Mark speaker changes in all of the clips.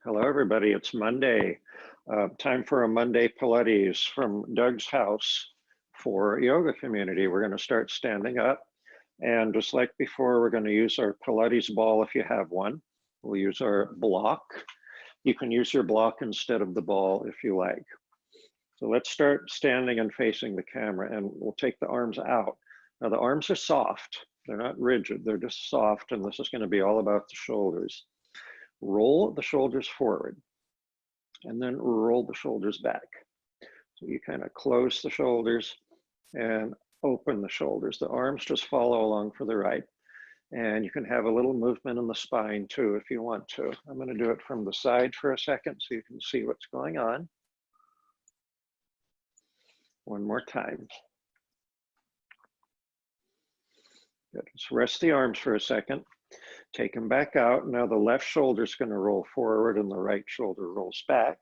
Speaker 1: Hello, everybody. It's Monday. Time for a Monday Pilates from Doug's house for yoga community. We're going to start standing up. And just like before, we're going to use our Pilates ball if you have one. We'll use our block. You can use your block instead of the ball if you like. So let's start standing and facing the camera, and we'll take the arms out. Now the arms are soft. They're not rigid. They're just soft, and this is going to be all about the shoulders. Roll the shoulders forward and then roll the shoulders back. So you kind of close the shoulders and open the shoulders. The arms just follow along for the right. And you can have a little movement in the spine too if you want to. I'm going to do it from the side for a second so you can see what's going on. One more time. Good. Let's rest the arms for a second. Take them back out. Now the left shoulder is going to roll forward and the right shoulder rolls back.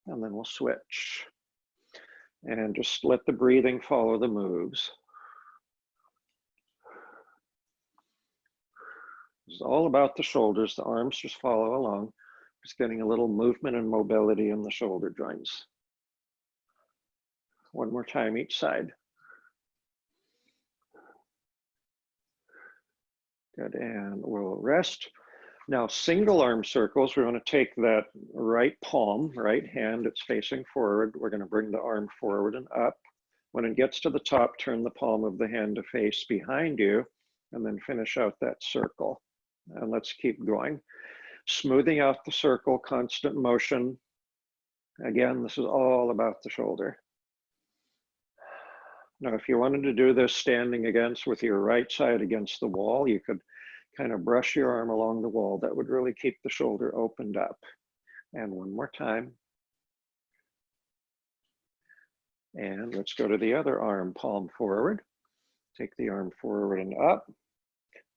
Speaker 1: And then we'll switch. And just let the breathing follow the moves. It's all about the shoulders. The arms just follow along. Just getting a little movement and mobility in the shoulder joints. One more time each side. Good, and we'll rest. Now, single arm circles, we want to take that right palm, right hand, it's facing forward. We're going to bring the arm forward and up. When it gets to the top, turn the palm of the hand to face behind you, and then finish out that circle. And let's keep going. Smoothing out the circle, constant motion. Again, this is all about the shoulder. Now, if you wanted to do this standing with your right side against the wall, you could kind of brush your arm along the wall. That would really keep the shoulder opened up. And one more time. And let's go to the other arm, palm forward. Take the arm forward and up.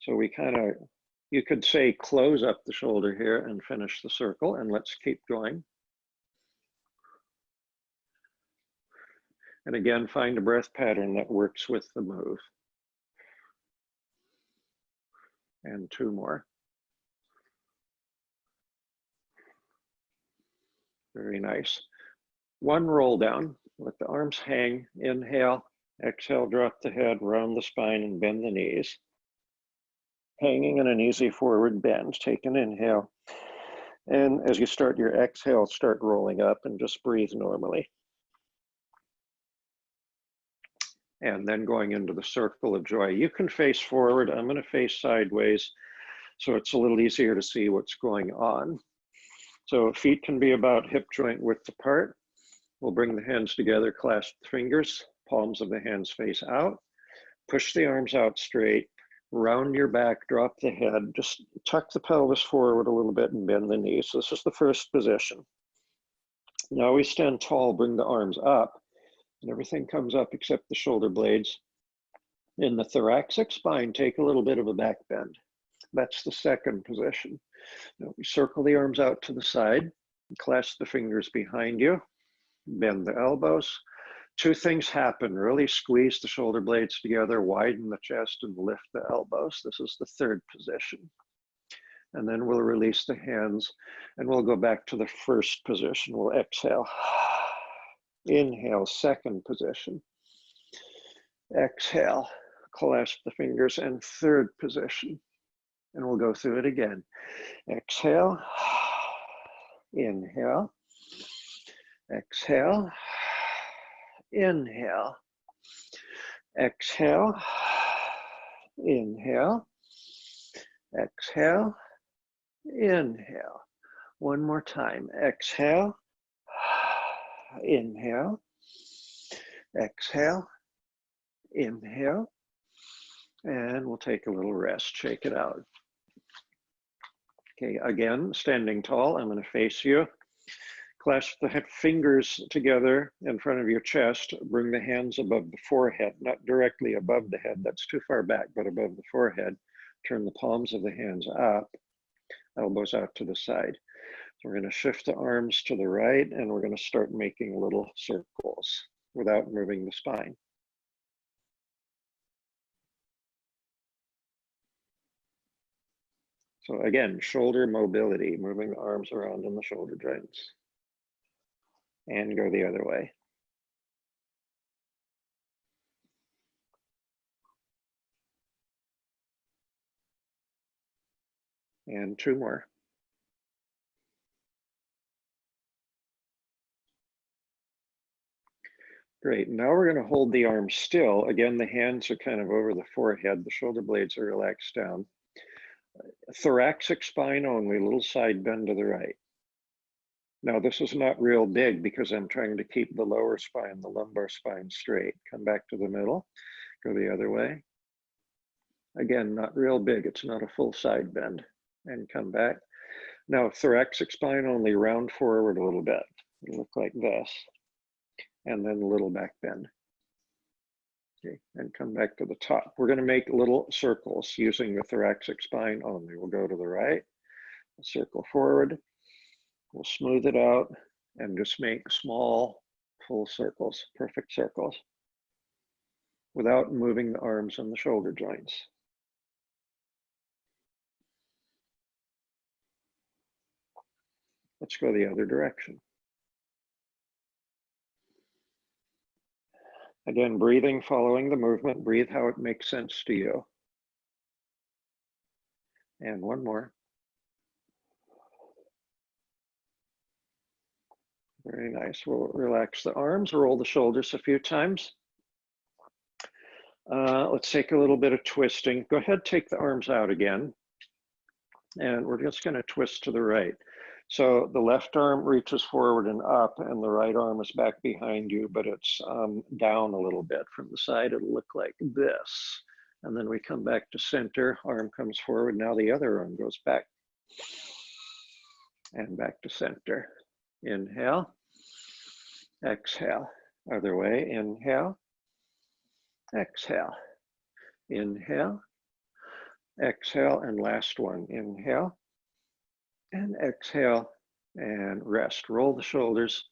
Speaker 1: So we kind of, you could say close up the shoulder here and finish the circle. And let's keep going. And again, find a breath pattern that works with the move. And two more. Very nice. One roll down. Let the arms hang. Inhale. Exhale, drop the head, round the spine, and bend the knees. Hanging in an easy forward bend. Take an inhale. And as you start your exhale, start rolling up and just breathe normally. And then going into the circle of joy. You can face forward. I'm going to face sideways, so it's a little easier to see what's going on. So feet can be about hip joint width apart. We'll bring the hands together, clasp the fingers, palms of the hands face out. Push the arms out straight, round your back, drop the head, just tuck the pelvis forward a little bit and bend the knees. So this is the first position. Now we stand tall, bring the arms up. And everything comes up except the shoulder blades. In the thoracic spine, take a little bit of a back bend. That's the second position. Now we circle the arms out to the side, clasp the fingers behind you, bend the elbows. Two things happen, really squeeze the shoulder blades together, widen the chest, and lift the elbows. This is the third position. And then we'll release the hands, and we'll go back to the first position. We'll exhale. Inhale, second position. Exhale, clasp the fingers, and third position. And we'll go through it again. Exhale, inhale, exhale, inhale, exhale, inhale, exhale, inhale. One more time. Exhale. Inhale, exhale, inhale, and we'll take a little rest, shake it out. Okay, again, standing tall, I'm going to face you. Clasp the fingers together in front of your chest, bring the hands above the forehead, not directly above the head, that's too far back, but above the forehead. Turn the palms of the hands up, elbows out to the side. So we're going to shift the arms to the right, and we're going to start making little circles without moving the spine. So again, shoulder mobility, moving the arms around in the shoulder joints. And go the other way. And 2 more. Great, now we're going to hold the arms still. Again, the hands are kind of over the forehead, the shoulder blades are relaxed down. Thoracic spine only, little side bend to the right. Now this is not real big because I'm trying to keep the lower spine, the lumbar spine straight. Come back to the middle, go the other way. Again, not real big, it's not a full side bend. And come back. Now thoracic spine only, round forward a little bit. It'll look like this. And then a little back bend. Okay, and come back to the top. We're going to make little circles using the thoracic spine only. We'll go to the right, circle forward, we'll smooth it out, and just make small, full circles, perfect circles, without moving the arms and the shoulder joints. Let's go the other direction. Again, breathing, following the movement, breathe how it makes sense to you. And 1 more. Very nice. We'll relax the arms, roll the shoulders a few times. Let's take a little bit of twisting. Go ahead, take the arms out again. And we're just going to twist to the right. So the left arm reaches forward and up, and the right arm is back behind you, but it's down a little bit from the side. It'll look like this. And then we come back to center, arm comes forward. Now the other arm goes back and back to center. Inhale, exhale. Other way, inhale, exhale. Inhale, exhale, and last one. Inhale, and exhale, and rest. Roll the shoulders.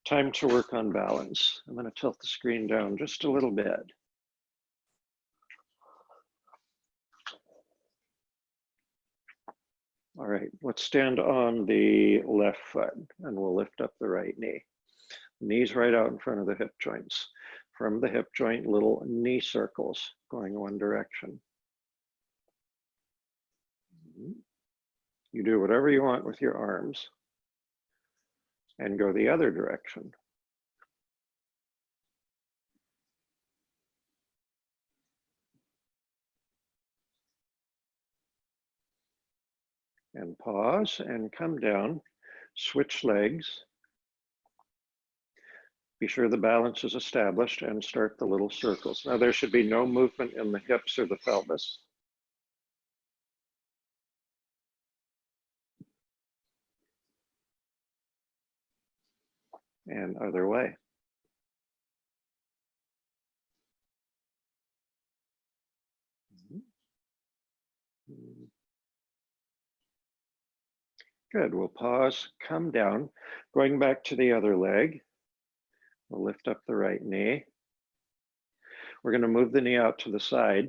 Speaker 1: Time to work on balance. I'm going to tilt the screen down just a little bit. All right, let's stand on the left foot, and we'll lift up the right knee. Knees right out in front of the hip joints. From the hip joint, little knee circles going one direction. You do whatever you want with your arms and go the other direction. And pause and come down, switch legs. Be sure the balance is established and start the little circles. Now there should be no movement in the hips or the pelvis. And other way. Good, we'll pause, come down, going back to the other leg. We'll lift up the right knee. We're going to move the knee out to the side,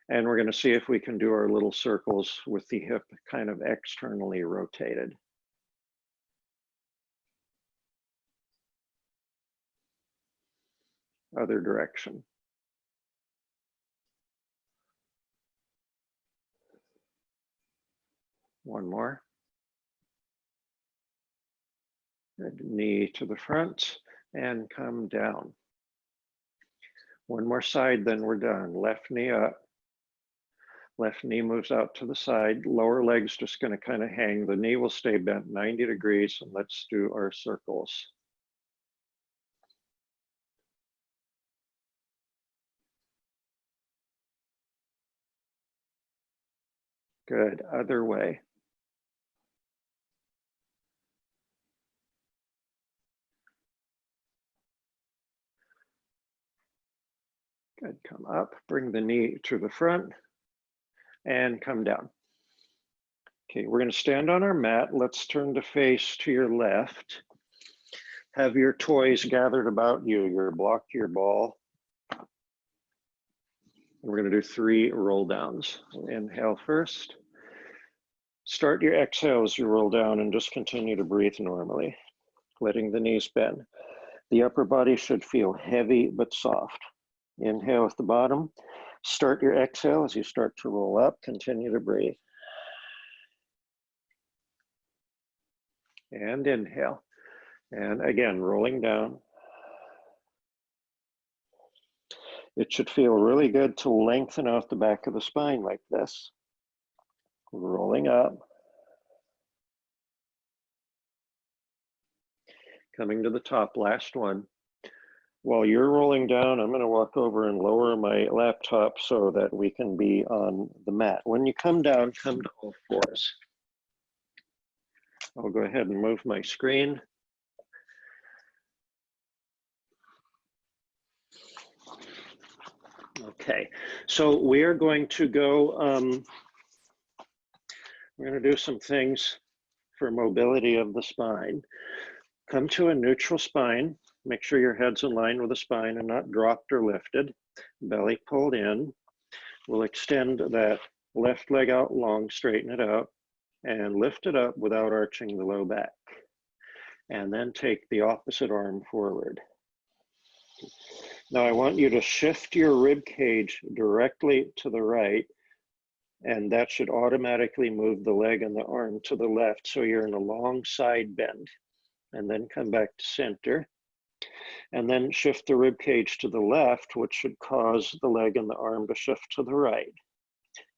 Speaker 1: and we're going to see if we can do our little circles with the hip kind of externally rotated. Other direction. One more. Good. Knee to the front and come down. One more side, then we're done. Left knee up. Left knee moves out to the side. Lower leg's just going to kind of hang. The knee will stay bent 90 degrees, and let's do our circles. Good. Other way. Good. Come up, bring the knee to the front, and come down. Okay, we're going to stand on our mat. Let's turn to face to your left. Have your toys gathered about you, your block, your ball. And we're going to do 3 roll downs. Inhale first. Start your exhale as you roll down and just continue to breathe normally, letting the knees bend. The upper body should feel heavy but soft. Inhale at the bottom. Start your exhale as you start to roll up. Continue to breathe. And inhale. And again, rolling down. It should feel really good to lengthen out the back of the spine like this. Rolling up. Coming to the top, last one. While you're rolling down, I'm going to walk over and lower my laptop so that we can be on the mat. When you come down, come to all fours. I'll go ahead and move my screen. Okay, so we're going to go, we're going to do some things for mobility of the spine. Come to a neutral spine. Make sure your head's in line with the spine and not dropped or lifted. Belly pulled in. We'll extend that left leg out long, straighten it out, and lift it up without arching the low back. And then take the opposite arm forward. Now I want you to shift your rib cage directly to the right, and that should automatically move the leg and the arm to the left, so you're in a long side bend. And then come back to center. And then shift the rib cage to the left, which should cause the leg and the arm to shift to the right.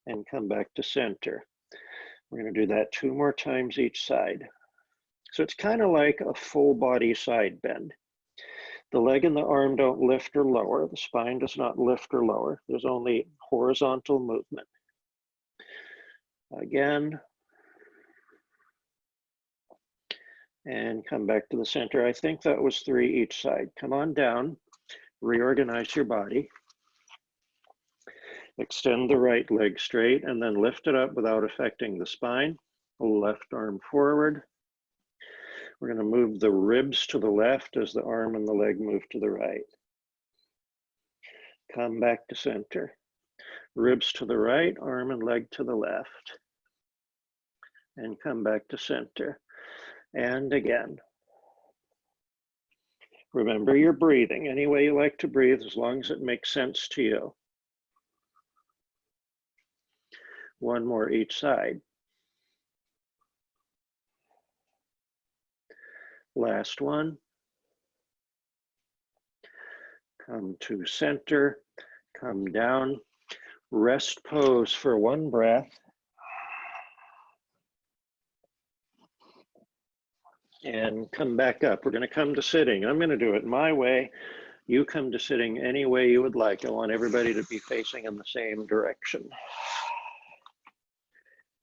Speaker 1: And come back to center. We're going to do that 2 more times each side. So it's kind of like a full body side bend. The leg and the arm don't lift or lower. The spine does not lift or lower. There's only horizontal movement. Again. And come back to the center. I think that was 3 each side. Come on down. Reorganize your body. Extend the right leg straight and then lift it up without affecting the spine. Left arm forward. We're going to move the ribs to the left as the arm and the leg move to the right. Come back to center. Ribs to the right, arm and leg to the left. And come back to center. And again. Remember your breathing, any way you like to breathe, as long as it makes sense to you. 1 more each side. Last one. Come to center, come down, rest pose for 1 breath. And come back up. We're going to come to sitting. I'm going to do it my way. You come to sitting any way you would like. I want everybody to be facing in the same direction.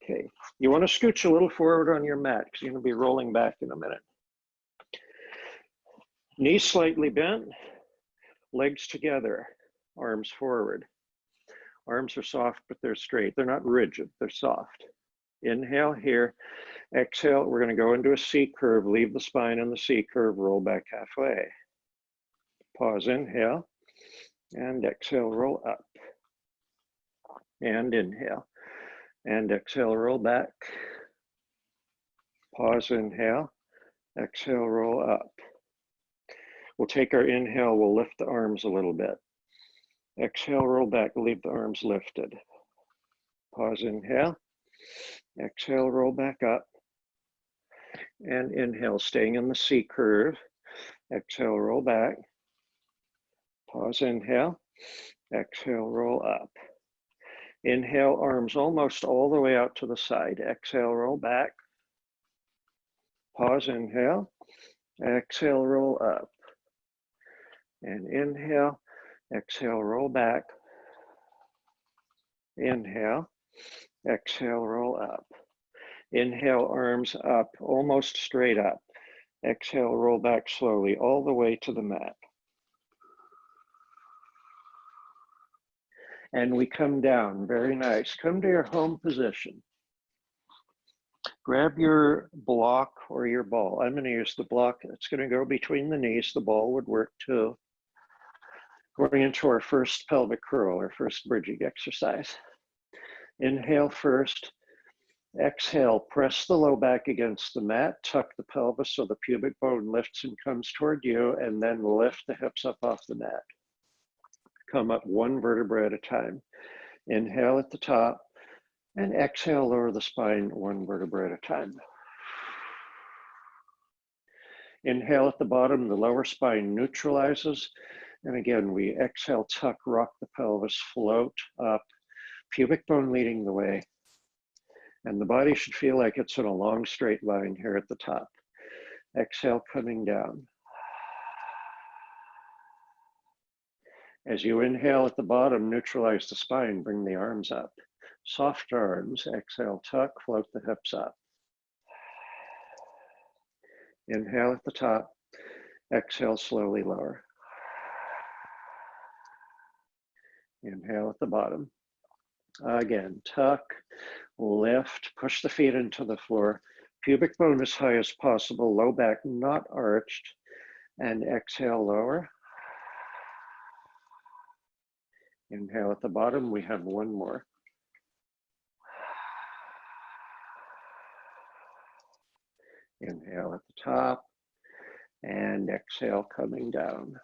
Speaker 1: Okay. You want to scooch a little forward on your mat because you're going to be rolling back in a minute. Knees slightly bent, legs together, arms forward. Arms are soft, but they're straight. They're not rigid, they're soft. Inhale here. Exhale, we're going to go into a C curve, leave the spine in the C curve, roll back halfway. Pause, inhale, and exhale, roll up. And inhale, and exhale, roll back. Pause, inhale, exhale, roll up. We'll take our inhale, we'll lift the arms a little bit. Exhale, roll back, leave the arms lifted. Pause, inhale, exhale, roll back up. And inhale, staying in the C curve. Exhale, roll back. Pause, inhale. Exhale, roll up. Inhale, arms almost all the way out to the side. Exhale, roll back. Pause, inhale. Exhale, roll up. And inhale, exhale, roll back. Inhale, exhale, roll up. Inhale, arms up, almost straight up. Exhale, roll back slowly, all the way to the mat. And we come down, very nice. Come to your home position. Grab your block or your ball. I'm going to use the block. It's going to go between the knees. The ball would work too. Going into our first pelvic curl, our first bridging exercise. Inhale first. Exhale, press the low back against the mat, tuck the pelvis so the pubic bone lifts and comes toward you, and then lift the hips up off the mat. Come up one vertebra at a time. Inhale at the top, and exhale, lower the spine one vertebra at a time. Inhale at the bottom, the lower spine neutralizes. And again, we exhale, tuck, rock the pelvis, float up, pubic bone leading the way. And the body should feel like it's in a long straight line here at the top. Exhale, coming down. As you inhale at the bottom, neutralize the spine, bring the arms up. Soft arms, exhale, tuck, float the hips up. Inhale at the top, exhale, slowly lower. Inhale at the bottom. Again, tuck, lift, push the feet into the floor. Pubic bone as high as possible, low back not arched, and exhale, lower. Inhale at the bottom, we have one more. Inhale at the top, and exhale, coming down.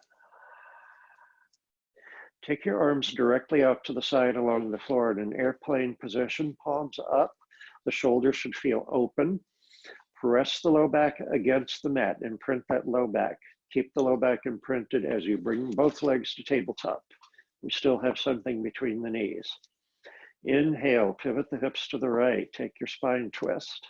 Speaker 1: Take your arms directly out to the side along the floor in an airplane position, palms up. The shoulders should feel open. Press the low back against the mat, imprint that low back. Keep the low back imprinted as you bring both legs to tabletop. We still have something between the knees. Inhale, pivot the hips to the right, take your spine twist.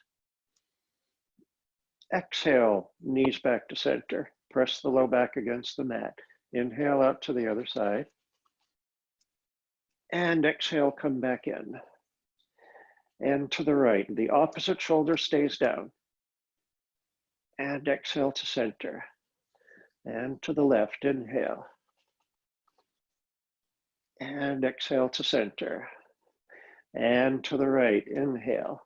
Speaker 1: Exhale, knees back to center. Press the low back against the mat. Inhale out to the other side. And exhale, come back in. And to the right, the opposite shoulder stays down. And exhale to center. And to the left, inhale. And exhale to center. And to the right, inhale.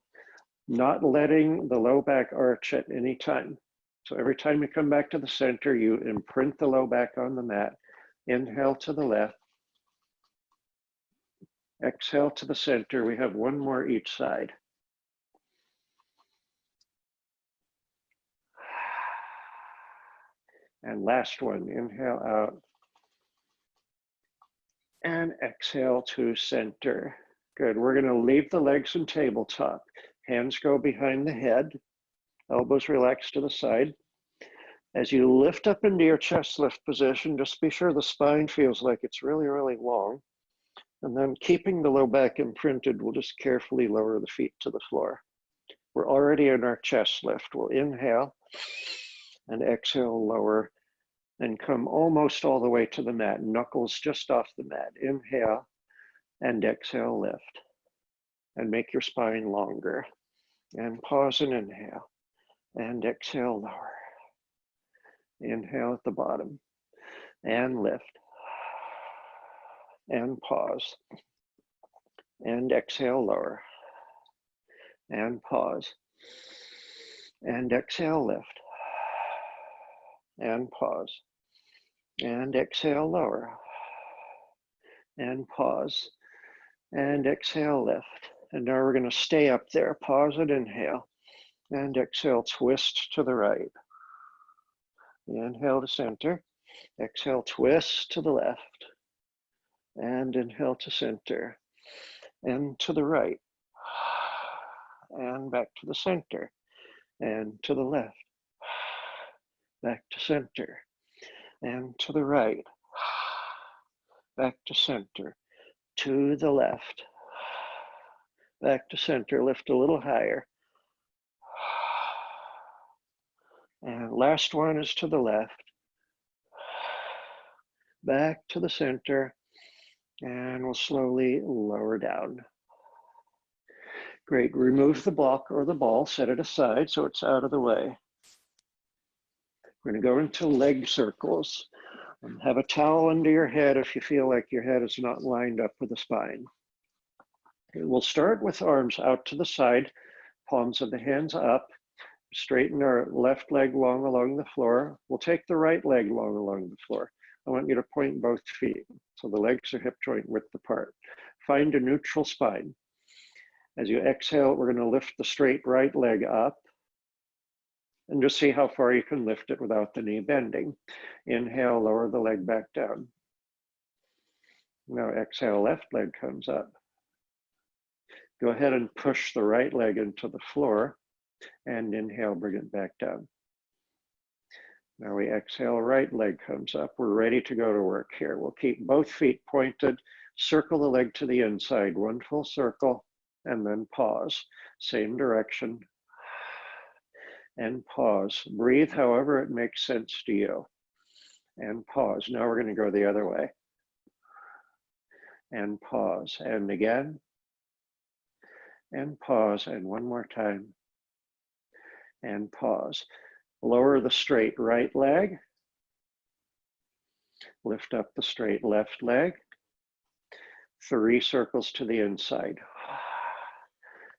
Speaker 1: Not letting the low back arch at any time. So every time you come back to the center, you imprint the low back on the mat. Inhale to the left. Exhale to the center. We have one more each side. And last one, inhale out. And exhale to center. Good, we're gonna leave the legs in tabletop. Hands go behind the head, elbows relax to the side. As you lift up into your chest lift position, just be sure the spine feels like it's really, really long. And then keeping the low back imprinted, we'll just carefully lower the feet to the floor. We're already in our chest lift. We'll inhale and exhale, lower, and come almost all the way to the mat, knuckles just off the mat. Inhale and exhale, lift. And make your spine longer. And pause and inhale. And exhale, lower. Inhale at the bottom. And lift. And pause. And exhale, lower. And pause. And exhale, lift. And pause. And exhale, lower. And pause. And exhale, lift. And now we're going to stay up there. Pause and inhale. And exhale, twist to the right. Inhale to center. Exhale, twist to the left. And inhale to center. And to the right. And back to the center. And to the left. Back to center. And to the right. Back to center. To the left. Back to center, lift a little higher. And last one is to the left. Back to the center. And we'll slowly lower down. Great, remove the block or the ball, set it aside so it's out of the way. We're gonna go into leg circles. Have a towel under your head if you feel like your head is not lined up with the spine. We'll start with arms out to the side, palms of the hands up, straighten our left leg long along the floor. We'll take the right leg long along the floor. I want you to point both feet so the legs are hip joint width apart. Find a neutral spine. As you exhale, we're going to lift the straight right leg up and just see how far you can lift it without the knee bending. Inhale, lower the leg back down. Now exhale, left leg comes up. Go ahead and push the right leg into the floor and inhale, bring it back down. Now we exhale, right leg comes up. We're ready to go to work here. We'll keep both feet pointed, circle the leg to the inside, one full circle, and then pause. Same direction, and pause. Breathe however it makes sense to you, and pause. Now we're going to go the other way, and pause, and again, and pause, and one more time, and pause. Lower the straight right leg, lift up the straight left leg, 3 circles to the inside,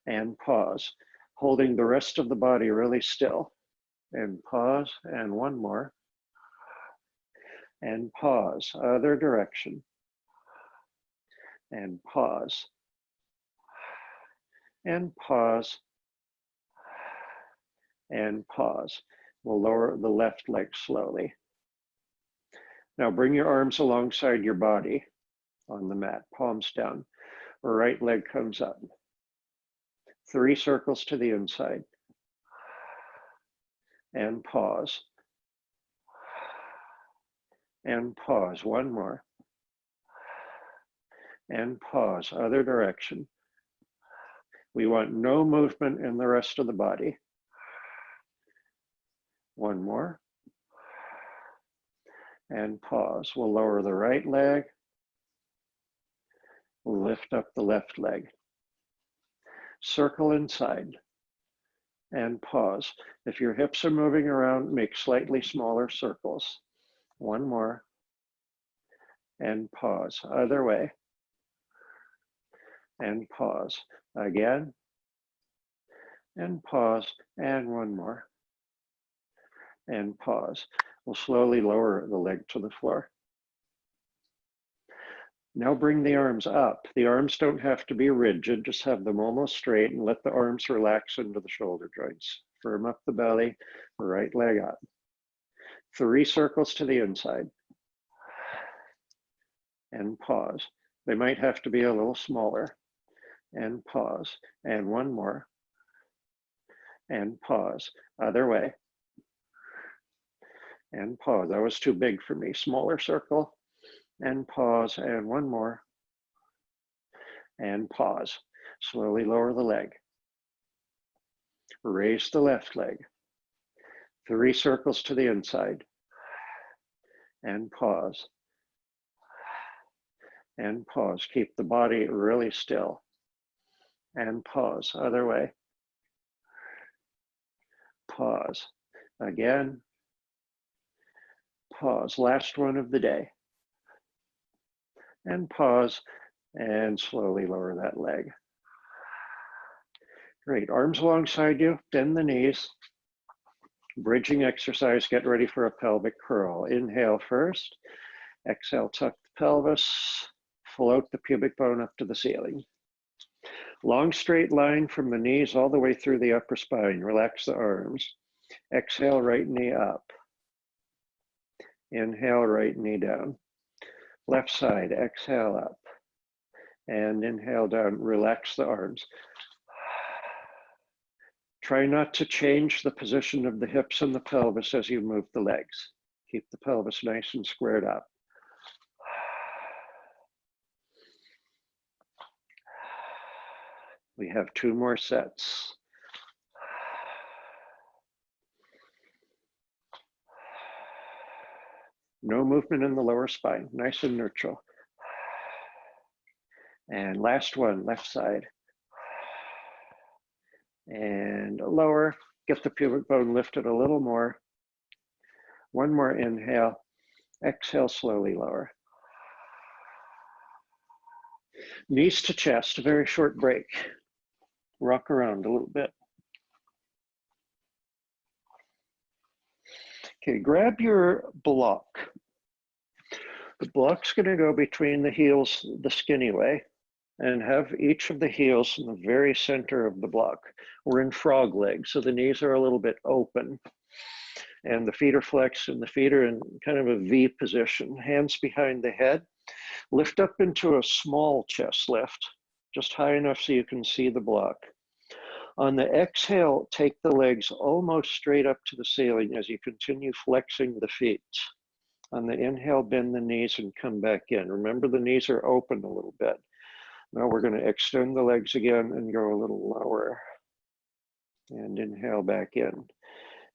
Speaker 1: and pause, holding the rest of the body really still, and pause, and one more, and pause, other direction, and pause, and pause, and pause. We'll lower the left leg slowly. Now bring your arms alongside your body on the mat, palms down. Right leg comes up. 3 circles to the inside. And pause. And pause. One more. And pause. Other direction. We want no movement in the rest of the body. One more. And pause. We'll lower the right leg. Lift up the left leg. Circle inside. And pause. If your hips are moving around, make slightly smaller circles. One more. And pause. Other way. And pause. Again. And pause. And one more. And pause. We'll slowly lower the leg to the floor. Now bring the arms up. The arms don't have to be rigid, just have them almost straight and let the arms relax into the shoulder joints. Firm up the belly, right leg up. 3 circles to the inside. And pause. They might have to be a little smaller. And pause. And one more. And pause. Other way. And pause. That was too big for me. Smaller circle, and pause, and one more, and pause. Slowly lower the leg. Raise the left leg. 3 circles to the inside, and pause. And pause. Keep the body really still. And pause. Other way. Pause. Again. Pause. Last one of the day. And pause, and slowly lower that leg. Great. Arms alongside you, bend the knees. Bridging exercise, get ready for a pelvic curl. Inhale first. Exhale, tuck the pelvis. Float the pubic bone up to the ceiling. Long straight line from the knees all the way through the upper spine. Relax the arms. Exhale, right knee up. Inhale, right knee down. Left side, exhale up. And inhale down, relax the arms. Try not to change the position of the hips and the pelvis as you move the legs. Keep the pelvis nice and squared up. We have 2 more sets. No movement in the lower spine, nice and neutral. And last one, left side. And lower, get the pubic bone lifted a little more. One more inhale, exhale, slowly lower. Knees to chest, a very short break. Rock around a little bit. Okay, grab your block. The block's going to go between the heels the skinny way, and have each of the heels in the very center of the block. We're in frog legs, so the knees are a little bit open and the feet are flexed and the feet are in kind of a V position. Hands behind the head. Lift up into a small chest lift, just high enough so you can see the block. On the exhale, take the legs almost straight up to the ceiling as you continue flexing the feet. On the inhale, bend the knees and come back in. Remember, the knees are open a little bit. Now we're going to extend the legs again and go a little lower. And inhale back in.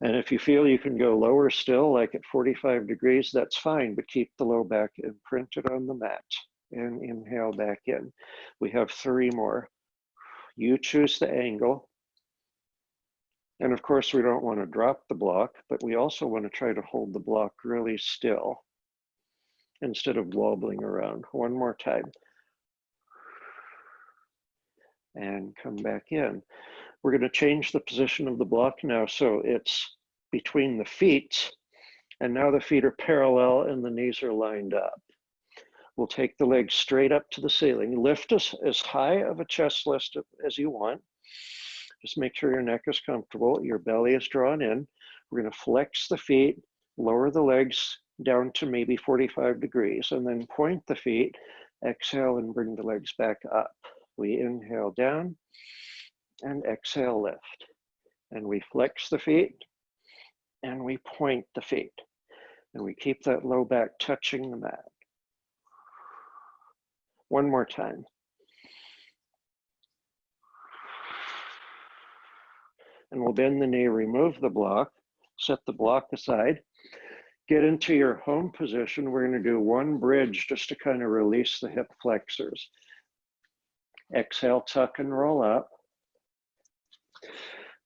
Speaker 1: And if you feel you can go lower still, like at 45 degrees, that's fine, but keep the low back imprinted on the mat. And inhale back in. We have 3 more. You choose the angle. And of course, we don't want to drop the block, but we also want to try to hold the block really still instead of wobbling around. One more time. And come back in. We're going to change the position of the block now so it's between the feet, and now the feet are parallel and the knees are lined up. We'll take the legs straight up to the ceiling. Lift us as high of a chest lift as you want. Just make sure your neck is comfortable, your belly is drawn in. We're going to flex the feet, lower the legs down to maybe 45 degrees, and then point the feet, exhale and bring the legs back up. We inhale down and exhale lift. And we flex the feet and we point the feet. And we keep that low back touching the mat. One more time. And we'll bend the knee, remove the block, set the block aside, get into your home position. We're going to do one bridge just to kind of release the hip flexors. Exhale, tuck and roll up.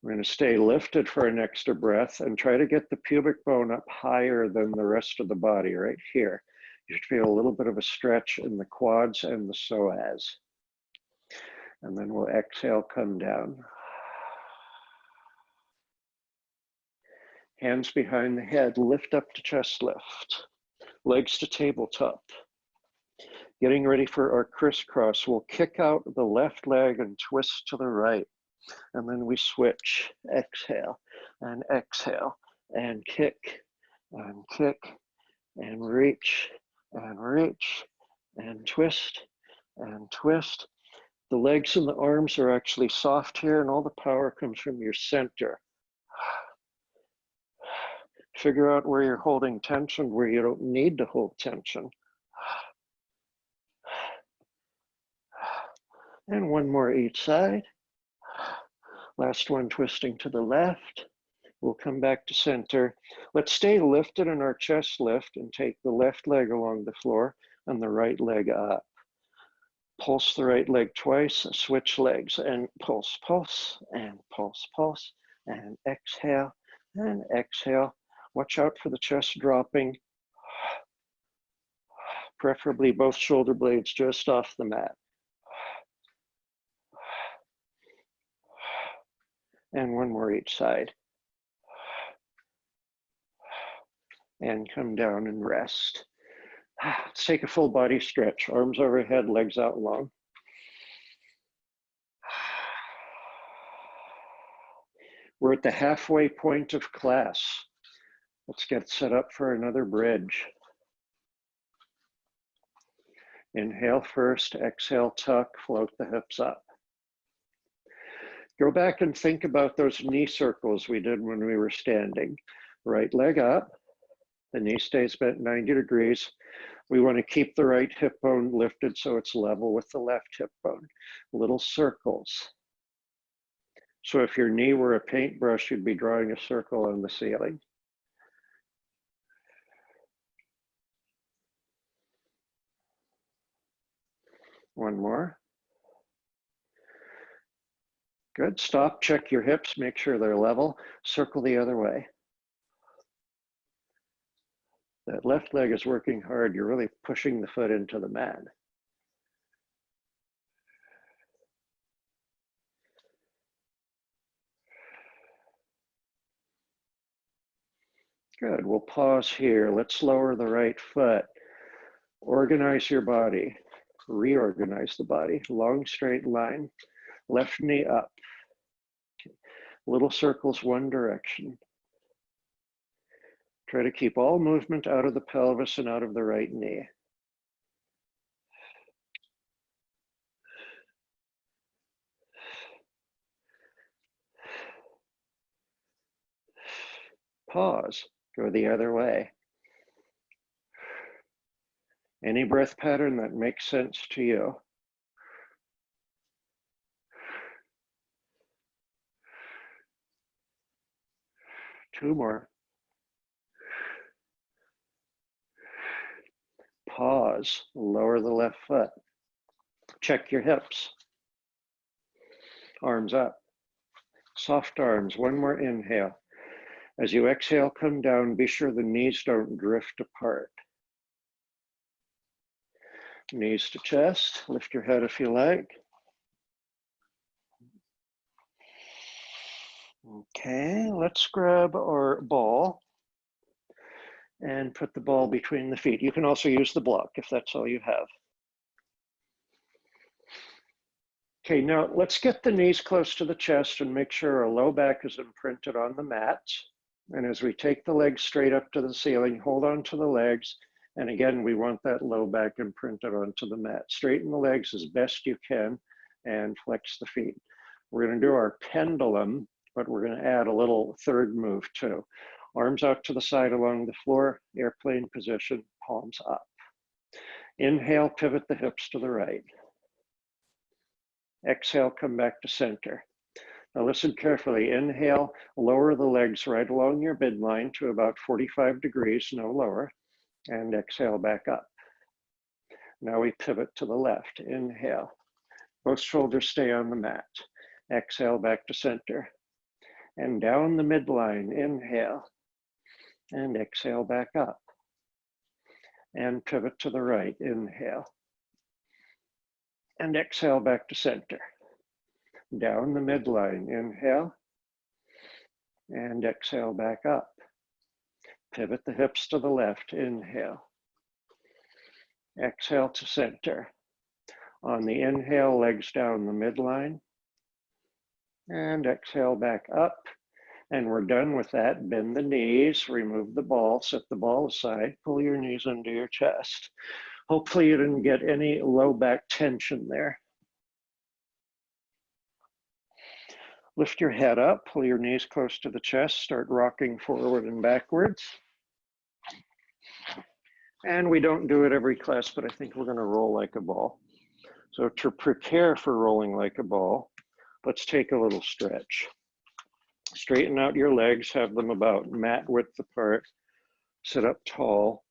Speaker 1: We're going to stay lifted for an extra breath and try to get the pubic bone up higher than the rest of the body right here. You should feel a little bit of a stretch in the quads and the psoas. And then we'll exhale, come down. Hands behind the head, lift up to chest lift. Legs to tabletop. Getting ready for our crisscross. We'll kick out the left leg and twist to the right. And then we switch. Exhale and kick and reach and twist and twist. The legs and the arms are actually soft here, and all the power comes from your center. Figure out where you're holding tension, where you don't need to hold tension. And one more each side. Last one, twisting to the left. We'll come back to center. Let's stay lifted in our chest lift and take the left leg along the floor and the right leg up. Pulse the right leg twice, switch legs, and pulse, pulse, and pulse, pulse, and exhale, and exhale. Watch out for the chest dropping. Preferably both shoulder blades just off the mat. And one more each side. And come down and rest. Let's take a full body stretch. Arms overhead, legs out long. We're at the halfway point of class. Let's get set up for another bridge. Inhale first, exhale, tuck, float the hips up. Go back and think about those knee circles we did when we were standing. Right leg up, the knee stays bent 90 degrees. We want to keep the right hip bone lifted so it's level with the left hip bone. Little circles. So if your knee were a paintbrush, you'd be drawing a circle on the ceiling. One more. Good. Stop, check your hips, make sure they're level. Circle the other way. That left leg is working hard. You're really pushing the foot into the mat. Good. We'll pause here. Let's lower the right foot. Organize your body. reorganize the body. Long straight line, left knee up. Little circles one direction. Try to keep all movement out of the pelvis and out of the right knee. Pause, go the other way. Any breath pattern that makes sense to you. Two more. Pause, lower the left foot. Check your hips. Arms up. Soft arms, one more inhale. As you exhale, come down, be sure the knees don't drift apart. Knees to chest, lift your head if you like. Okay, let's grab our ball and put the ball between the feet. You can also use the block if that's all you have. Okay, now let's get the knees close to the chest and make sure our low back is imprinted on the mat. And as we take the legs straight up to the ceiling, hold on to the legs. And again, we want that low back imprinted onto the mat. Straighten the legs as best you can and flex the feet. We're going to do our pendulum, but we're going to add a little third move too. Arms out to the side along the floor, airplane position, palms up. Inhale, pivot the hips to the right. Exhale, come back to center. Now listen carefully. Inhale, lower the legs right along your midline to about 45 degrees, no lower, and exhale back up. Now we pivot to the left. Inhale, both shoulders stay on the mat. Exhale back to center. And down the midline, inhale, and exhale back up. And pivot to the right, inhale. And exhale back to center. Down the midline, inhale, and exhale back up. Pivot the hips to the left, inhale. Exhale to center. On the inhale, legs down the midline, and exhale back up. And we're done with that. Bend the knees, remove the ball, set the ball aside, pull your knees under your chest. Hopefully you didn't get any low back tension there. Lift your head up, pull your knees close to the chest, start rocking forward and backwards. And we don't do it every class, but I think we're going to roll like a ball. So to prepare for rolling like a ball, let's take a little stretch. Straighten out your legs, have them about mat width apart, sit up tall.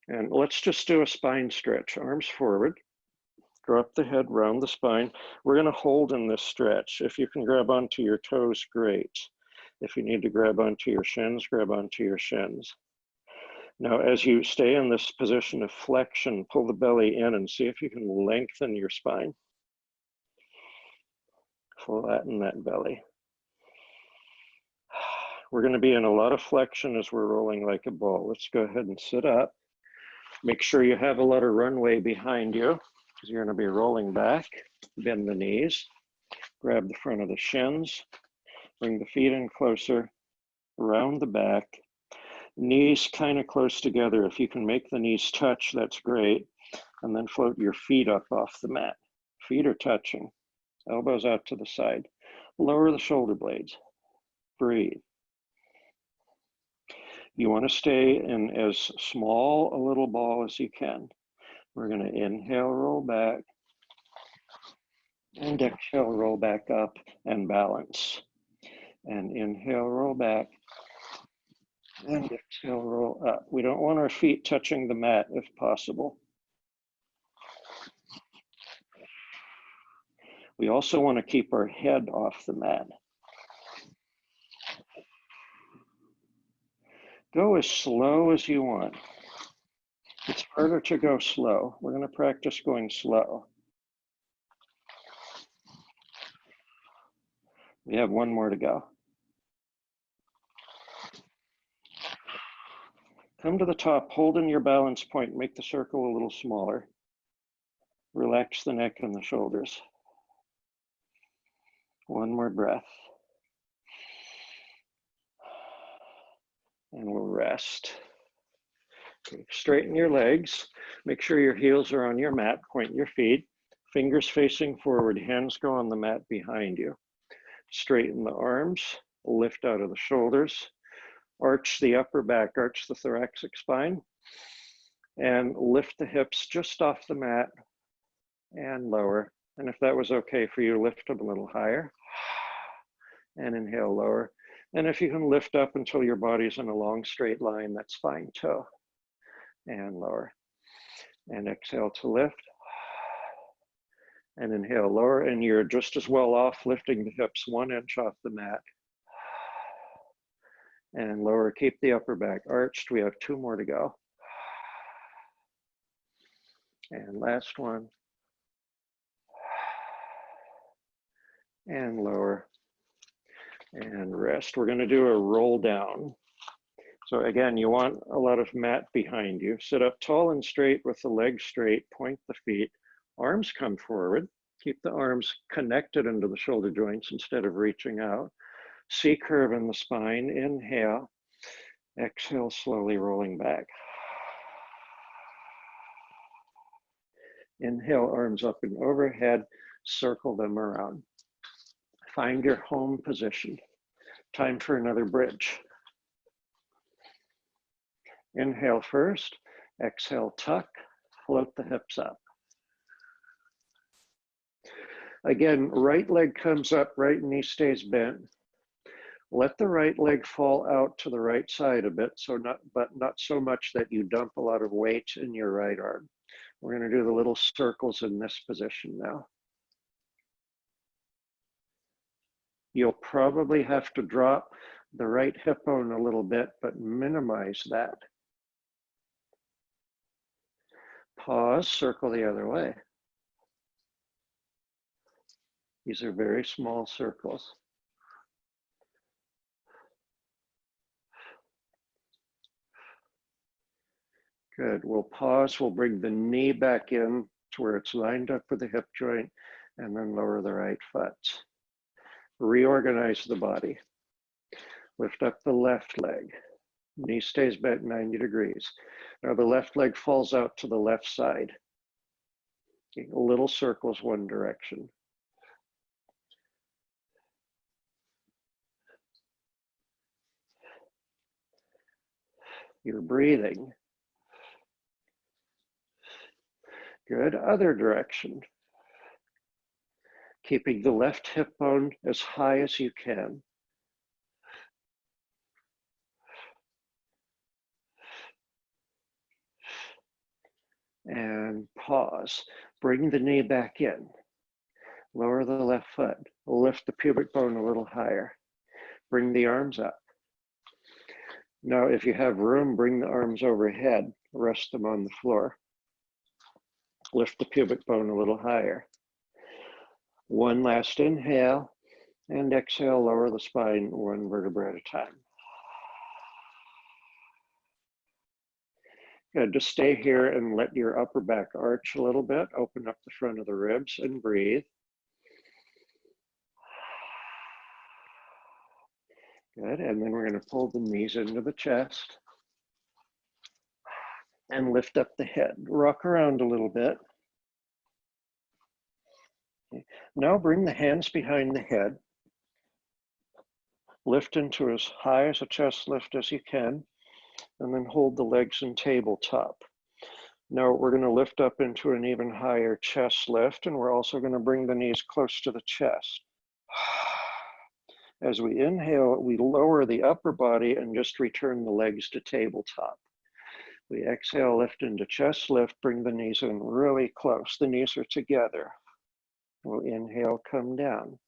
Speaker 1: And let's just do a spine stretch, arms forward. Drop the head, round the spine. We're going to hold in this stretch. If you can grab onto your toes, great. If you need to grab onto your shins, grab onto your shins. Now, as you stay in this position of flexion, pull the belly in and see if you can lengthen your spine. Flatten that belly. We're going to be in a lot of flexion as we're rolling like a ball. Let's go ahead and sit up. Make sure you have a lot of runway behind you, because you're going to be rolling back. Bend the knees, grab the front of the shins, bring the feet in closer, around the back, knees kind of close together. If you can make the knees touch, that's great. And then float your feet up off the mat. Feet are touching, elbows out to the side. Lower the shoulder blades, breathe. You want to stay in as small a little ball as you can. We're going to inhale, roll back, and exhale, roll back up and balance. And inhale, roll back, and exhale, roll up. We don't want our feet touching the mat if possible. We also want to keep our head off the mat. Go as slow as you want. It's harder to go slow. We're going to practice going slow. We have one more to go. Come to the top, hold in your balance point, make the circle a little smaller. Relax the neck and the shoulders. One more breath. And we'll rest. Okay, straighten your legs. Make sure your heels are on your mat. Point your feet. Fingers facing forward. Hands go on the mat behind you. Straighten the arms. Lift out of the shoulders. Arch the upper back. Arch the thoracic spine. And lift the hips just off the mat and lower. And if that was okay for you, lift them a little higher. And inhale, lower. And if you can lift up until your body's in a long straight line, that's fine too. And lower. And exhale to lift. And inhale, lower. And you're just as well off lifting the hips 1 inch off the mat. And lower. Keep the upper back arched. We have 2 more to go. And last one. And lower. And rest. We're going to do a roll down. So again, you want a lot of mat behind you. Sit up tall and straight with the legs straight. Point the feet. Arms come forward. Keep the arms connected into the shoulder joints instead of reaching out. C curve in the spine. Inhale. Exhale, slowly rolling back. Inhale, arms up and overhead. Circle them around. Find your home position. Time for another bridge. Inhale first. Exhale, tuck. Float the hips up. Again, right leg comes up, right knee stays bent. Let the right leg fall out to the right side a bit, but not so much that you dump a lot of weight in your right arm. We're going to do the little circles in this position now. You'll probably have to drop the right hip bone a little bit, but minimize that. Pause, circle the other way. These are very small circles. Good, we'll pause, we'll bring the knee back in to where it's lined up with the hip joint, and then lower the right foot. Reorganize the body. Lift up the left leg. Knee stays bent 90 degrees. Now the left leg falls out to the left side. Okay, little circles one direction. You're breathing. Good, other direction. Keeping the left hip bone as high as you can. And pause. Bring the knee back in. Lower the left foot. Lift the pubic bone a little higher. Bring the arms up. Now, if you have room, bring the arms overhead. Rest them on the floor. Lift the pubic bone a little higher. One last inhale, and exhale, lower the spine 1 vertebra at a time. Good, just stay here and let your upper back arch a little bit. Open up the front of the ribs and breathe. Good, and then we're going to pull the knees into the chest and lift up the head. Rock around a little bit. Okay. Now bring the hands behind the head. Lift into as high as a chest lift as you can, and then hold the legs in tabletop. Now we're going to lift up into an even higher chest lift, and we're also going to bring the knees close to the chest. As we inhale, we lower the upper body and just return the legs to tabletop. We exhale, lift into chest lift, bring the knees in really close. The knees are together. We'll inhale, come down.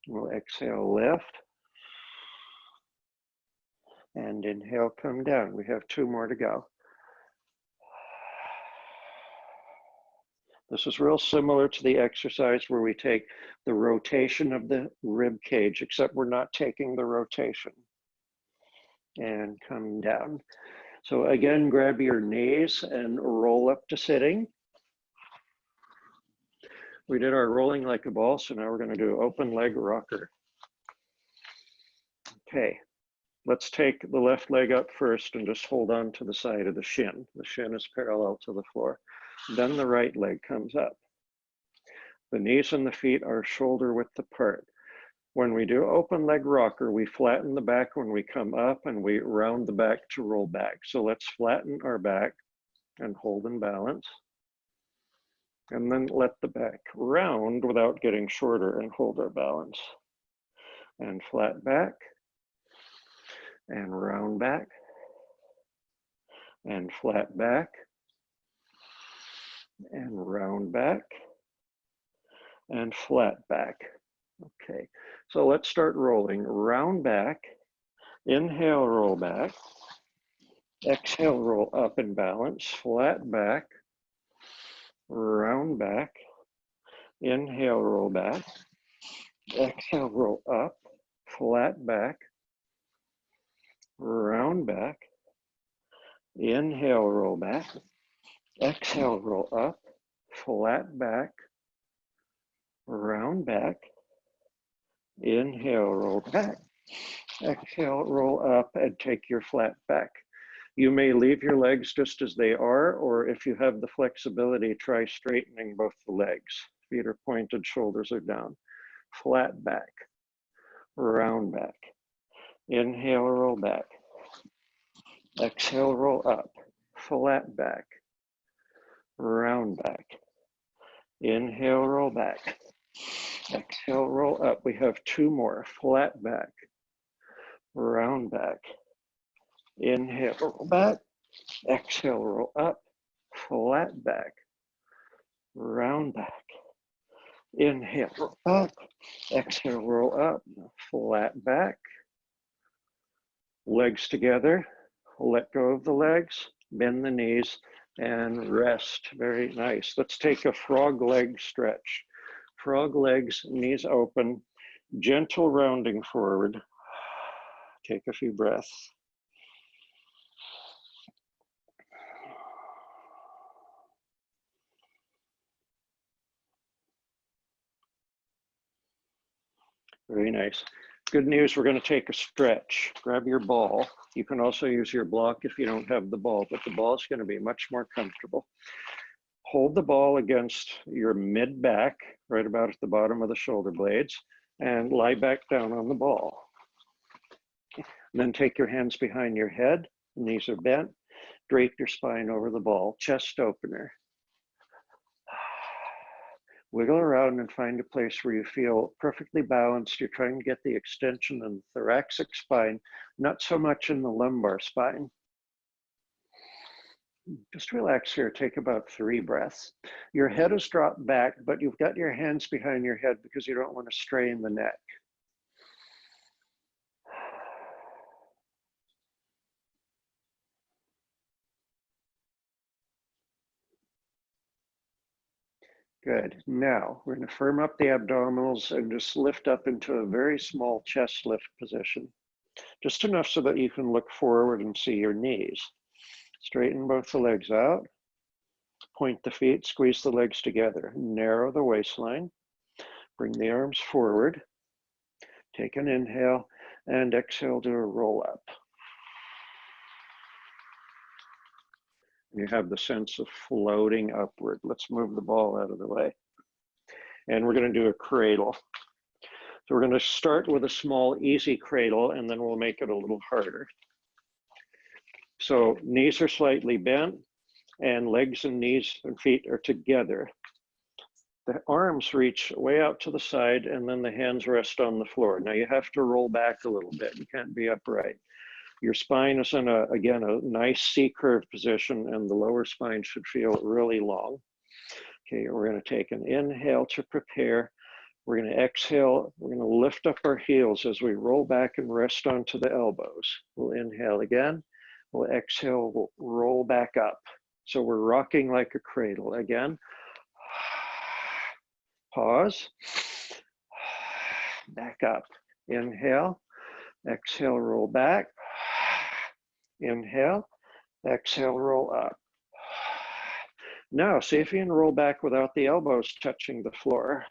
Speaker 1: We'll exhale, lift. And inhale, come down. We have 2 more to go. This is real similar to the exercise where we take the rotation of the rib cage, except we're not taking the rotation. And come down. So again, grab your knees and roll up to sitting. We did our rolling like a ball, so now we're going to do open leg rocker. Okay, let's take the left leg up first and just hold on to the side of the shin. The shin is parallel to the floor. Then the right leg comes up. The knees and the feet are shoulder width apart. When we do open leg rocker, we flatten the back when we come up and we round the back to roll back. So let's flatten our back and hold in balance. And then let the back round without getting shorter and hold our balance. And flat back, and round back, and flat back, and round back, and flat back. Okay, so let's start rolling. Round back, inhale, roll back, exhale, roll up and balance, flat back, round back, inhale, roll back, exhale, roll up, flat back, round back, inhale, roll back, exhale, roll up, flat back, round back, inhale, roll back, exhale, roll up, and take your flat back. You may leave your legs just as they are, or if you have the flexibility, try straightening both the legs. Feet are pointed, shoulders are down. Flat back, round back. Inhale, roll back. Exhale, roll up. Flat back, round back. Inhale, roll back. Exhale, roll up. We have two more. Flat back, round back. Inhale, roll back. Exhale, roll up. Flat back, round back. Inhale, roll back. Exhale, roll up. Flat back. Legs together. Let go of the legs. Bend the knees and rest. Very nice. Let's take a frog leg stretch. Frog legs, knees open, gentle rounding forward. Take a few breaths. Very nice. Good news, we're going to take a stretch. Grab your ball. You can also use your block if you don't have the ball, but the ball is going to be much more comfortable. Hold the ball against your mid back, right about at the bottom of the shoulder blades, and lie back down on the ball. And then take your hands behind your head, knees are bent, drape your spine over the ball, chest opener. Wiggle around and find a place where you feel perfectly balanced. You're trying to get the extension in the thoracic spine, not so much in the lumbar spine. Just relax here, take about 3 breaths. Your head is dropped back, but you've got your hands behind your head because you don't want to strain the neck. Good. Now we're going to firm up the abdominals and just lift up into a very small chest lift position. Just enough so that you can look forward and see your knees. Straighten both the legs out. Point the feet, squeeze the legs together. Narrow the waistline. Bring the arms forward. Take an inhale and exhale to a roll up. You have the sense of floating upward. Let's move the ball out of the way. And we're going to do a cradle. So we're going to start with a small, easy cradle, and then we'll make it a little harder. So knees are slightly bent, and legs and knees and feet are together. The arms reach way out to the side, and then the hands rest on the floor. Now you have to roll back a little bit. You can't be upright. Your spine is in, again, a nice C-curve position, and the lower spine should feel really long. Okay, we're going to take an inhale to prepare. We're going to exhale. We're going to lift up our heels as we roll back and rest onto the elbows. We'll inhale again. We'll exhale. We'll roll back up. So we're rocking like a cradle. Again. Pause. Back up. Inhale. Exhale, roll back. Inhale, exhale, roll up. Now, see if you can roll back without the elbows touching the floor.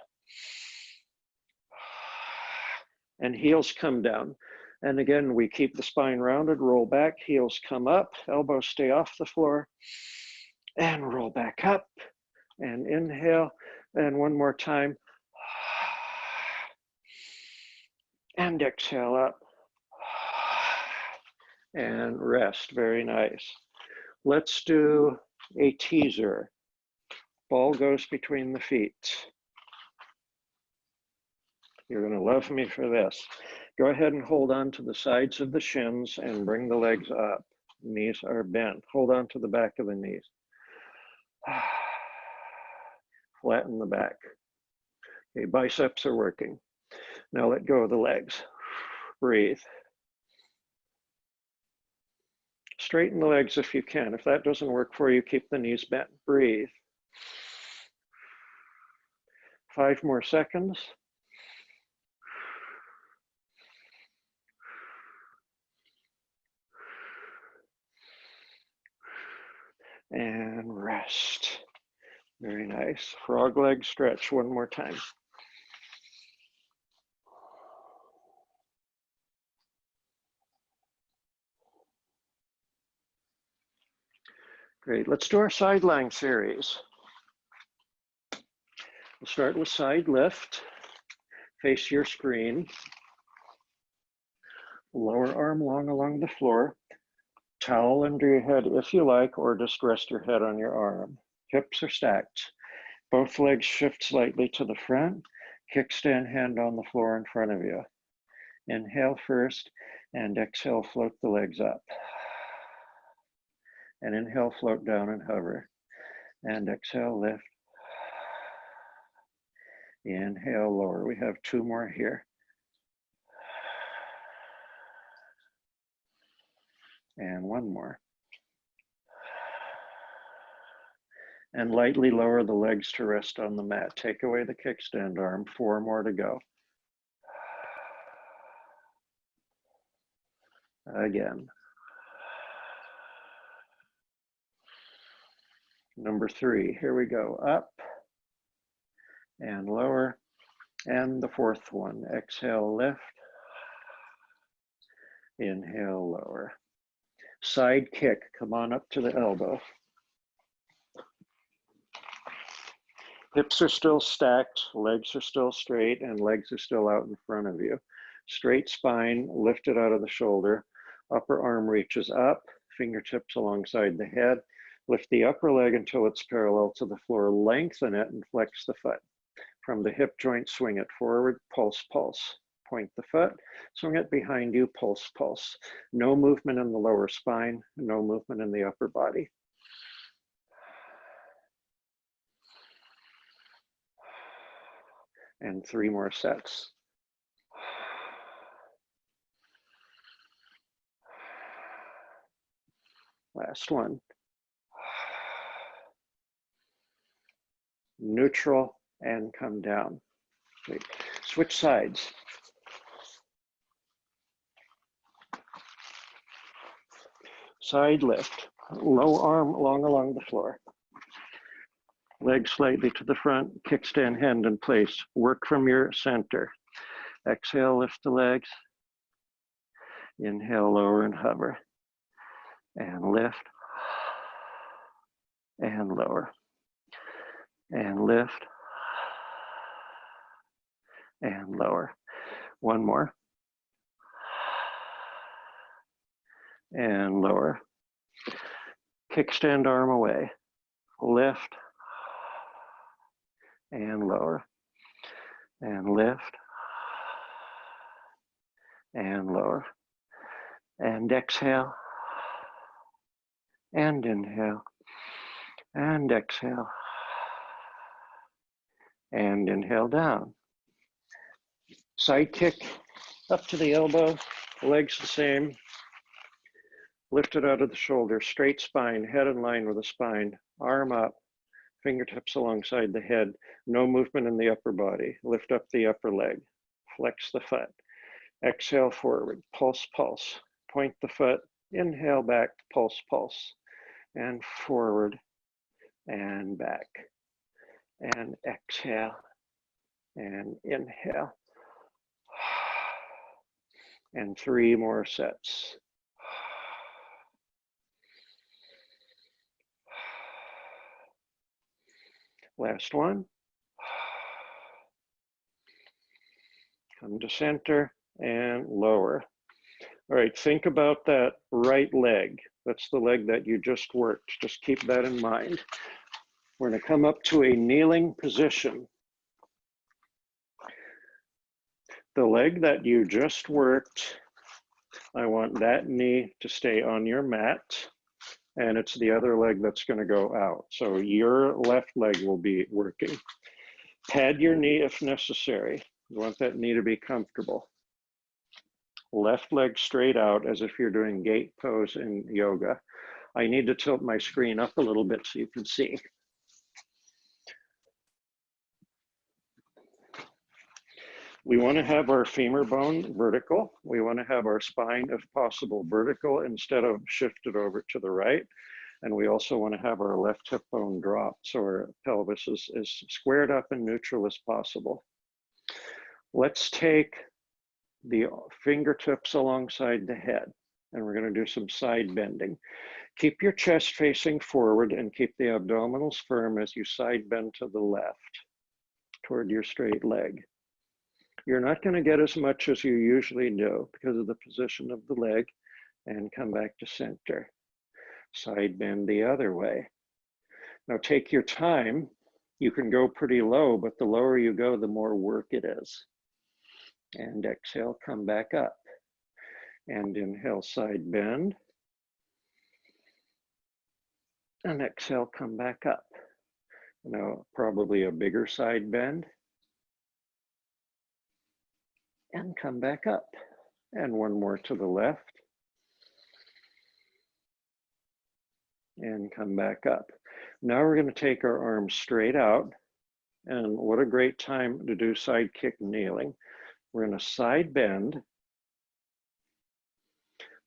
Speaker 1: And heels come down. And again, we keep the spine rounded, roll back, heels come up, elbows stay off the floor, and roll back up, and inhale, and one more time. And exhale up, and rest, very nice. Let's do a teaser. Ball goes between the feet. You're gonna love me for this. Go ahead and hold on to the sides of the shins and bring the legs up. Knees are bent. Hold on to the back of the knees. Flatten the back. Okay, biceps are working. Now let go of the legs. Breathe. Straighten the legs if you can. If that doesn't work for you, keep the knees bent. Breathe. 5 more seconds. And rest. Very nice. Frog leg stretch one more time. Great. Let's do our side lying series. We'll start with side lift. Face your screen. Lower arm long along the floor. Towel under your head if you like, or just rest your head on your arm. Hips are stacked. Both legs shift slightly to the front. Kickstand hand on the floor in front of you. Inhale first, and exhale, float the legs up. And inhale, float down and hover. And exhale, lift. Inhale, lower. We have 2 more here. And 1 more. And lightly lower the legs to rest on the mat. Take away the kickstand arm. 4 more to go. Again. Number 3, here we go. Up and lower. And the 4th one. Exhale, lift. Inhale, lower. Side kick, come on up to the elbow. Hips are still stacked, legs are still straight, and legs are still out in front of you. Straight spine, lifted out of the shoulder. Upper arm reaches up, fingertips alongside the head. Lift the upper leg until it's parallel to the floor. Lengthen it and flex the foot. From the hip joint, swing it forward, pulse, pulse. Point the foot, swing it behind you, pulse, pulse. No movement in the lower spine, no movement in the upper body. And 3 more sets. Last one. Neutral and come down. Great. Switch sides. Side lift, low arm long along the floor. Legs slightly to the front, kickstand hand in place. Work from your center. Exhale, lift the legs. Inhale, lower and hover. And lift. And lower. And lift. And lower. 1 more. And lower. Kickstand arm away. Lift. And lower. And lift. And lower. And exhale. And inhale. And exhale. And inhale down. Side kick up to the elbow, legs the same. Lifted out of the shoulder, straight spine, head in line with the spine, arm up, fingertips alongside the head, no movement in the upper body. Lift up the upper leg, flex the foot. Exhale forward, pulse, pulse. Point the foot, inhale back, pulse, pulse. And forward, and back. And exhale and inhale. And 3 more sets. Last one. Come to center and lower. All right, think about that right leg. That's the leg that you just worked. Just keep that in mind. We're going to come up to a kneeling position. The leg that you just worked, I want that knee to stay on your mat, and it's the other leg that's going to go out. So your left leg will be working. Pad your knee if necessary. You want that knee to be comfortable. Left leg straight out as if you're doing gate pose in yoga. I need to tilt my screen up a little bit so you can see. We want to have our femur bone vertical. We want to have our spine, if possible, vertical instead of shifted over to the right. And we also want to have our left hip bone dropped so our pelvis is as squared up and neutral as possible. Let's take the fingertips alongside the head, and we're going to do some side bending. Keep your chest facing forward and keep the abdominals firm as you side bend to the left toward your straight leg. You're not going to get as much as you usually do because of the position of the leg, and come back to center. Side bend the other way. Now take your time. You can go pretty low, but the lower you go, the more work it is. And exhale, come back up. And inhale, side bend. And exhale, come back up. Now, probably a bigger side bend. And come back up. And one more to the left. And come back up. Now we're going to take our arms straight out. And what a great time to do side kick kneeling. We're going to side bend.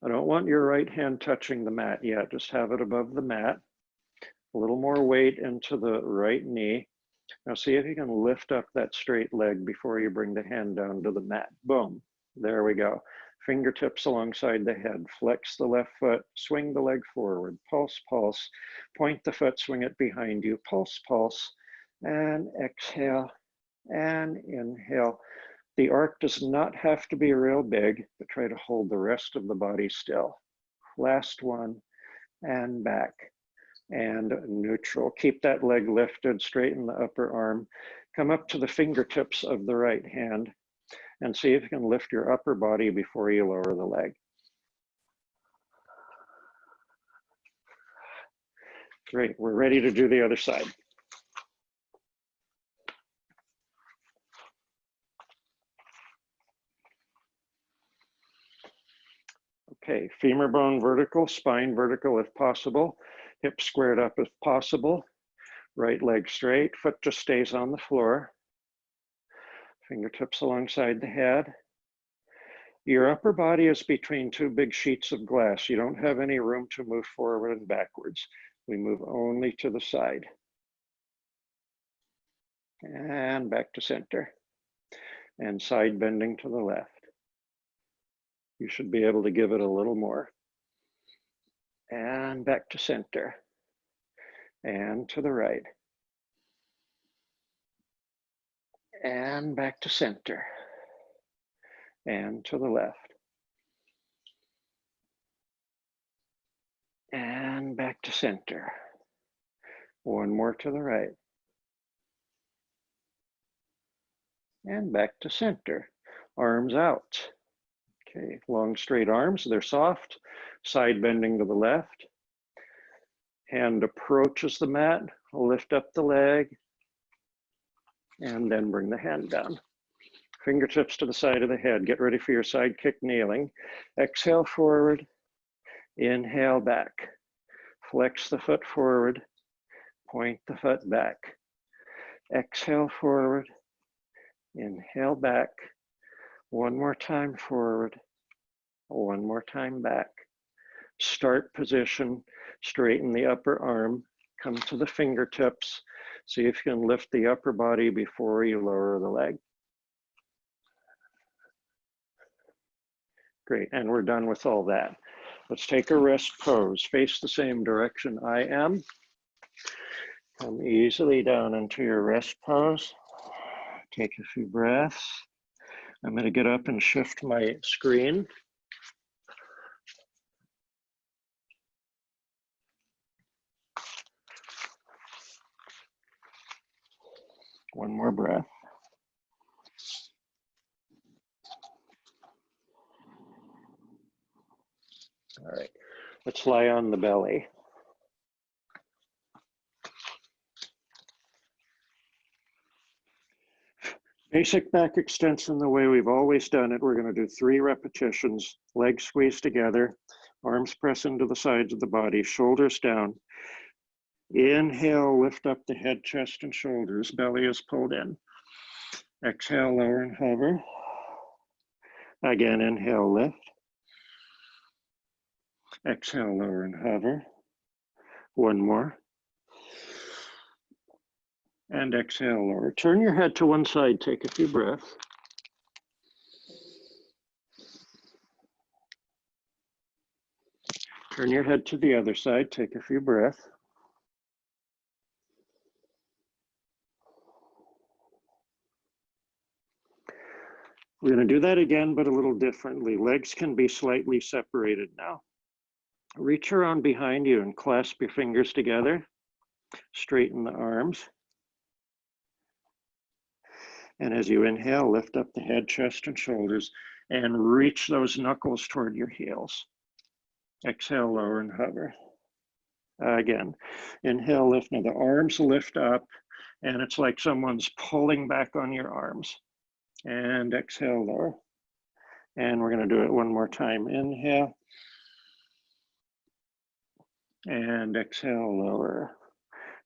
Speaker 1: I don't want your right hand touching the mat yet. Just have it above the mat. A little more weight into the right knee. Now see if you can lift up that straight leg before you bring the hand down to the mat. Boom. There we go. Fingertips alongside the head. Flex the left foot. Swing the leg forward. Pulse, pulse. Point the foot. Swing it behind you. Pulse, pulse. And exhale. And inhale. The arc does not have to be real big, but try to hold the rest of the body still. Last one. And back. And neutral. Keep that leg lifted, straighten the upper arm. Come up to the fingertips of the right hand and see if you can lift your upper body before you lower the leg. Great, we're ready to do the other side. Okay, femur bone vertical, spine vertical if possible. Hips squared up if possible. Right leg straight, foot just stays on the floor. Fingertips alongside the head. Your upper body is between two big sheets of glass. You don't have any room to move forward and backwards. We move only to the side. And back to center. And side bending to the left. You should be able to give it a little more. And back to center. And to the right. And back to center. And to the left. And back to center. One more to the right. And back to center. Arms out. Okay, long straight arms, they're soft. Side bending to the left. Hand approaches the mat, lift up the leg, and then bring the hand down. Fingertips to the side of the head. Get ready for your side kick kneeling. Exhale forward, inhale back. Flex the foot forward, point the foot back. Exhale forward, inhale back. One more time forward, one more time back. Start position, straighten the upper arm, Come to the fingertips. See if you can lift the upper body before you lower the leg. Great, and we're done with all that. Let's take a rest pose. Face the same direction I am. Come easily down into your rest pose. Take a few breaths. I'm going to get up and shift my screen. One more breath. All right, let's lie on the belly. Basic back extension the way we've always done it. We're going to do 3 repetitions, legs squeeze together, arms press into the sides of the body, shoulders down. Inhale, lift up the head, chest, and shoulders. Belly is pulled in. Exhale, lower and hover. Again, inhale, lift. Exhale, lower and hover. One more. And exhale, lower. Turn your head to one side, take a few breaths. Turn your head to the other side, take a few breaths. We're going to do that again, but a little differently. Legs can be slightly separated now. Reach around behind you and clasp your fingers together. Straighten the arms. And as you inhale, lift up the head, chest, and shoulders, and reach those knuckles toward your heels. Exhale, lower and hover. Again, inhale, lift. Now the arms lift up, and it's like someone's pulling back on your arms. And exhale, lower. And we're going to do it one more time. Inhale. And exhale, lower.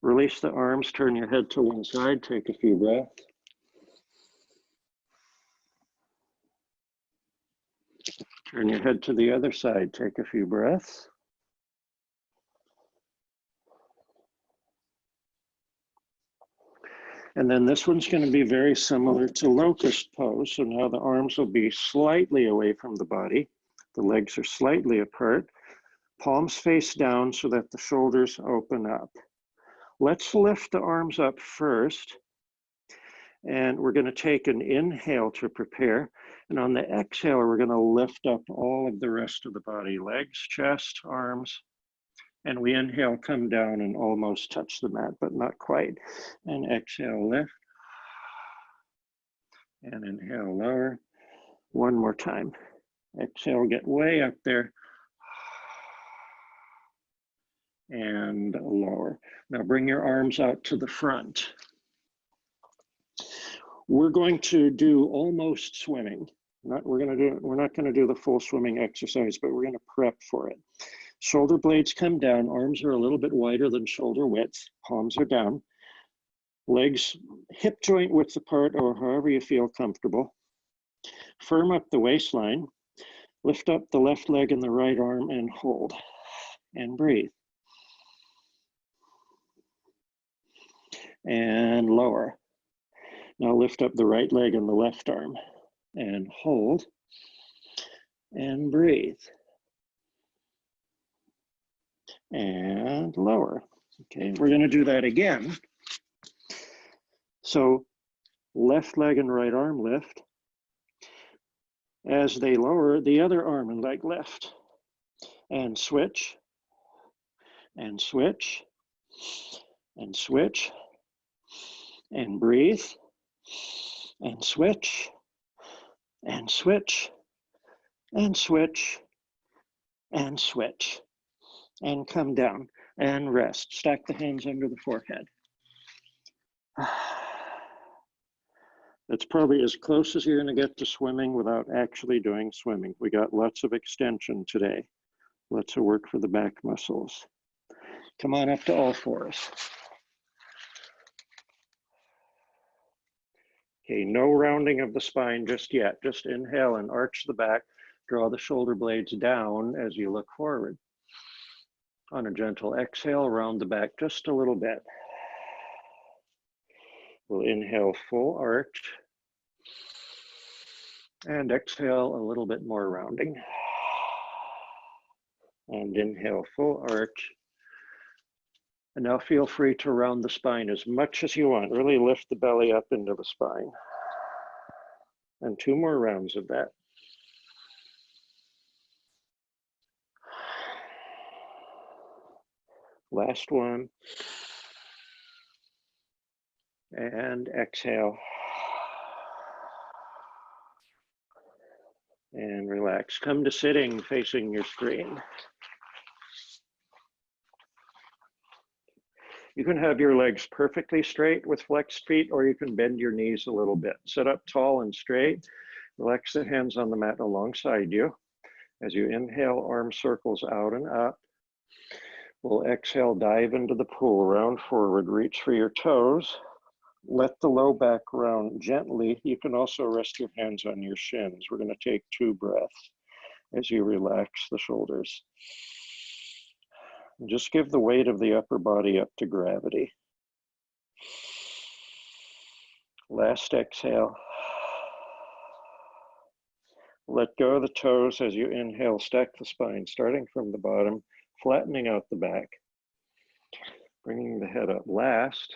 Speaker 1: Release the arms, turn your head to one side, take a few breaths. Turn your head to the other side, take a few breaths. And then this one's going to be very similar to locust pose. So now the arms will be slightly away from the body. The legs are slightly apart. Palms face down so that the shoulders open up. Let's lift the arms up first. And we're going to take an inhale to prepare. And on the exhale, we're going to lift up all of the rest of the body, legs, chest, arms. And we inhale, come down and almost touch the mat, but not quite. And exhale, lift. And inhale, lower. One more time. Exhale, get way up there. And lower. Now bring your arms out to the front. We're going to do almost swimming. We're not going to do the full swimming exercise, but we're going to prep for it. Shoulder blades come down, arms are a little bit wider than shoulder width, palms are down, legs hip joint width apart or however you feel comfortable. Firm up the waistline, lift up the left leg and the right arm and hold and breathe. And lower. Now lift up the right leg and the left arm and hold and breathe. And lower. Okay, we're going to do that again. So left leg and right arm lift. As they lower, the other arm and leg lift. And switch. And switch. And switch. And breathe. And switch. And switch. And switch. And switch. And come down and rest. Stack the hands under the forehead. That's probably as close as you're going to get to swimming without actually doing swimming. We got lots of extension today. Lots of work for the back muscles. Come on up to all fours. Okay, no rounding of the spine just yet. Just inhale and arch the back. Draw the shoulder blades down as you look forward. On a gentle exhale, round the back just a little bit. We'll inhale full arch and exhale a little bit more rounding. And inhale full arch. And now feel free to round the spine as much as you want. Really lift the belly up into the spine. And 2 more rounds of that. Last one. And exhale. And relax. Come to sitting facing your screen. You can have your legs perfectly straight with flexed feet, or you can bend your knees a little bit. Sit up tall and straight. Relax the hands on the mat alongside you. As you inhale, arm circles out and up. We'll exhale, dive into the pool, round forward, reach for your toes. Let the low back round gently. You can also rest your hands on your shins. We're going to take 2 breaths as you relax the shoulders. And just give the weight of the upper body up to gravity. Last exhale. Let go of the toes as you inhale, stack the spine, starting from the bottom, flattening out the back. Bringing the head up last.